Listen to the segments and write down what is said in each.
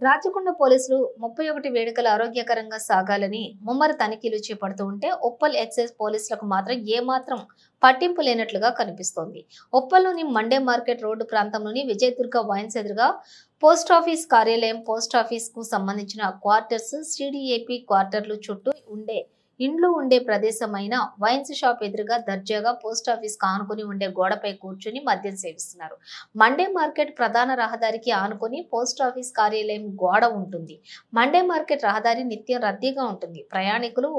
రాచకొండ పోలీసులు 31 వేడుకలు ఆరోగ్యకరంగా సాగాలని ముమ్మర తనిఖీలు చేపడుతూ ఉంటే ఉప్పల్ ఎక్సైజ్ పోలీసులకు మాత్రం ఏమాత్రం పట్టింపు లేనట్లుగా కనిపిస్తోంది. ఉప్పల్లోని మండే మార్కెట్ రోడ్డు ప్రాంతంలోని విజయదుర్గ వైన్స్ ఎదురుగా పోస్టాఫీస్ కార్యాలయం, పోస్టాఫీస్ కు సంబంధించిన క్వార్టర్స్, సిడిఏపి క్వార్టర్లు చుట్టూ ఇండ్లు ఉండే ప్రదేశమైన వైన్స్ షాప్ ఎదురుగా దర్జాగా పోస్టాఫీస్ ఆనుకుని ఉండే గోడపై కూర్చుని మద్యం సేవిస్తున్నారు. మండే మార్కెట్ ప్రధాన రహదారికి ఆనుకుని పోస్టాఫీస్ కార్యాలయం గోడ ఉంటుంది. మండే మార్కెట్ రహదారి నిత్యం రద్దీగా ఉంటుంది. ప్రయాణికులు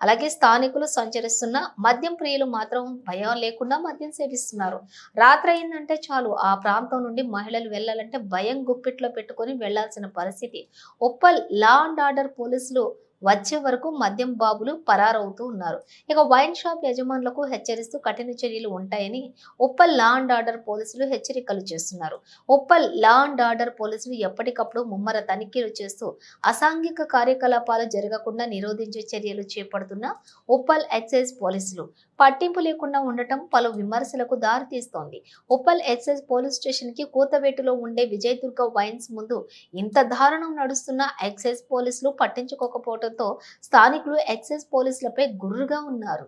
అలాగే స్థానికులు సంచరిస్తున్న మద్యం ప్రియులు మాత్రం భయం లేకుండా మద్యం సేవిస్తున్నారు. రాత్రి అయిందంటే చాలు ఆ ప్రాంతం నుండి మహిళలు వెళ్లాలంటే భయం గుప్పిట్లో పెట్టుకుని వెళ్లాల్సిన పరిస్థితి. ఉప్పల్ లా అండ్ ఆర్డర్ పోలీసులు వచ్చే వరకు మద్యం బాబులు పరారవుతూ ఉన్నారు. ఇక వైన్ షాప్ యజమానులకు హెచ్చరిస్తూ కఠిన చర్యలు ఉంటాయని ఉప్పల్ లా అండ్ ఆర్డర్ పోలీసులు హెచ్చరికలు చేస్తున్నారు. ఉప్పల్ లా అండ్ ఆర్డర్ పోలీసులు ఎప్పటికప్పుడు ముమ్మర తనిఖీలు చేస్తూ అసాంఘిక కార్యకలాపాలు జరగకుండా నిరోధించే చర్యలు చేపడుతున్న ఉప్పల్ ఎక్సైజ్ పోలీసులు పట్టింపు లేకుండా ఉండటం పలు విమర్శలకు దారితీస్తోంది. ఉప్పల్ ఎక్సైజ్ పోలీస్ స్టేషన్ కి కూతవేటులో ఉండే విజయదుర్గ వైన్స్ ముందు ఇంత దారుణం నడుస్తున్న ఎక్సైజ్ పోలీసులు పట్టించుకోకపోవడంతో స్థానికులు ఎక్సైజ్ పోలీసులపై గుర్రుగా ఉన్నారు.